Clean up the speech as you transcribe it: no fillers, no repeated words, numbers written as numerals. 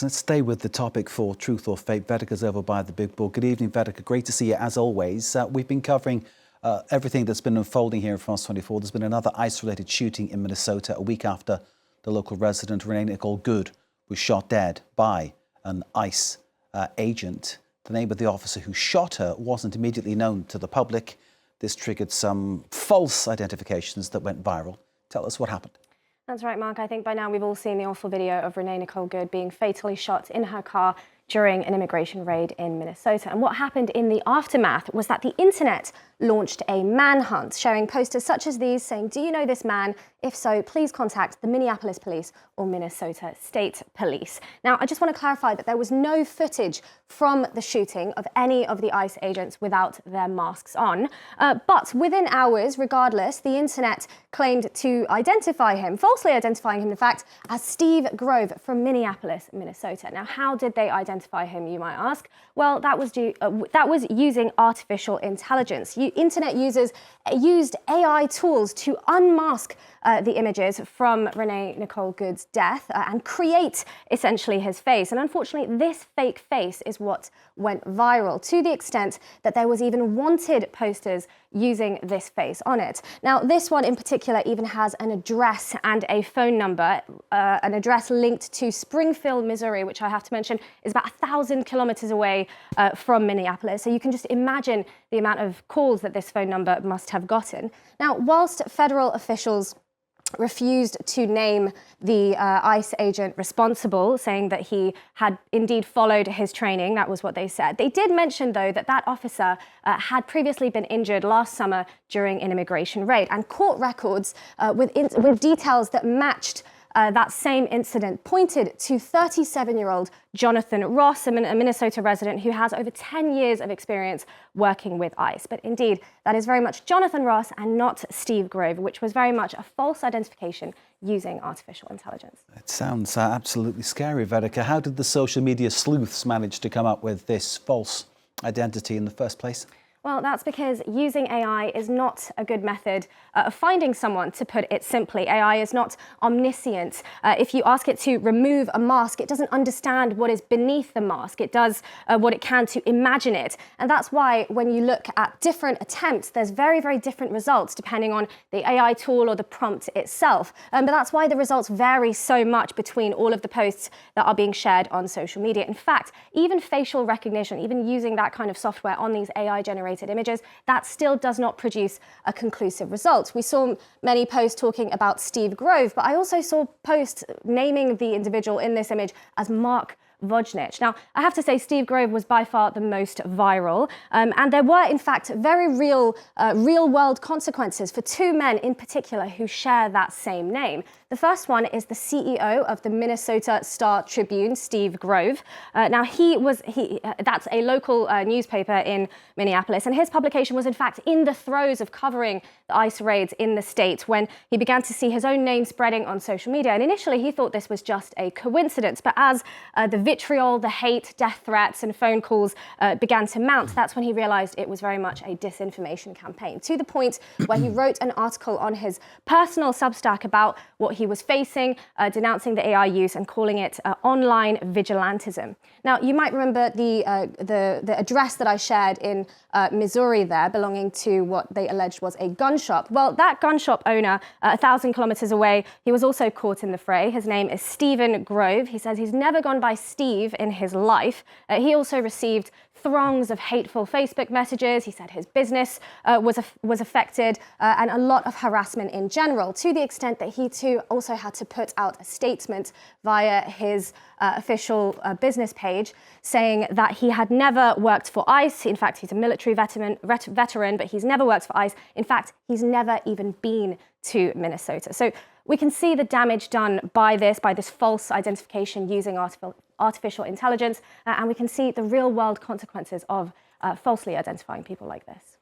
Let's stay with the topic for Truth or Fake. Vedika's over by the big board. Good evening, Vedika. Great to see you as always. We've been covering everything that's been unfolding here in France 24. There's been another ICE-related shooting in Minnesota a week after the local resident, Renee Good, was shot dead by an ICE agent. The name of the officer who shot her wasn't immediately known to the public. This triggered some false identifications that went viral. Tell us what happened. That's right, Mark. I think by now we've all seen the awful video of Renee Good being fatally shot in her car during an immigration raid in Minnesota. And what happened in the aftermath was that the internet launched a manhunt, sharing posters such as these saying, "Do you know this man? If so, please contact the Minneapolis Police or Minnesota State Police." Now, I just want to clarify that there was no footage from the shooting of any of the ICE agents without their masks on. But within hours, regardless, the internet claimed to identify him, falsely identifying him, in fact, as Steve Grove from Minneapolis, Minnesota. Now, how did they identify him, you might ask? Well, that was using artificial intelligence. Internet users used AI tools to unmask the images from Renee Good's death and create essentially his face. And unfortunately, this fake face is what went viral, to the extent that there was even wanted posters using this face on it. Now, this one in particular even has an address and a phone number, an address linked to Springfield, Missouri, which I have to mention is about 1,000 kilometers away from Minneapolis. So you can just imagine the amount of calls that this phone number must have gotten. Now, whilst federal officials refused to name the ICE agent responsible, saying that he had indeed followed his training. That was what they said. They did mention, though, that that officer had previously been injured last summer during an immigration raid, and court records with details that matched that same incident pointed to 37-year-old Jonathan Ross, a Minnesota resident who has over 10 years of experience working with ICE. But indeed, that is very much Jonathan Ross and not Steve Grove, which was very much a false identification using artificial intelligence. It sounds absolutely scary, Vedika. How did the social media sleuths manage to come up with this false identity in the first place? Well, that's because using AI is not a good method of finding someone, to put it simply. AI is not omniscient. If you ask it to remove a mask, it doesn't understand what is beneath the mask. It does what it can to imagine it. And that's why when you look at different attempts, there's very, very different results depending on the AI tool or the prompt itself. But that's why the results vary so much between all of the posts that are being shared on social media. In fact, even facial recognition, even using that kind of software on these AI-generated images, that still does not produce a conclusive result. We saw many posts talking about Steve Grove, but I also saw posts naming the individual in this image as Mark Vojnich. Now, I have to say Steve Grove was by far the most viral, and there were, in fact, very real-world consequences for two men in particular who share that same name. The first one is the CEO of the Minnesota Star-Tribune, Steve Grove. Now, that's a local newspaper in Minneapolis, and his publication was, in fact, in the throes of covering the ICE raids in the state when he began to see his own name spreading on social media. And initially, he thought this was just a coincidence, but as the vitriol, the hate, death threats, and phone calls began to mount, that's when he realized it was very much a disinformation campaign, to the point where he wrote an article on his personal Substack about what he was facing, denouncing the AI use and calling it online vigilantism. Now, you might remember the address that I shared in Missouri there, belonging to what they alleged was a gun shop. Well, that gun shop owner, 1,000 kilometers away, he was also caught in the fray. His name is Stephen Grove. He says he's never gone by Steve in his life. He also received throngs of hateful Facebook messages. He said his business was affected and a lot of harassment in general, to the extent that he too also had to put out a statement via his official business page saying that he had never worked for ICE. In fact, he's a military veteran, but he's never worked for ICE. In fact, he's never even been to Minnesota. So we can see the damage done by this false identification using artificial intelligence, and we can see the real-world consequences of falsely identifying people like this.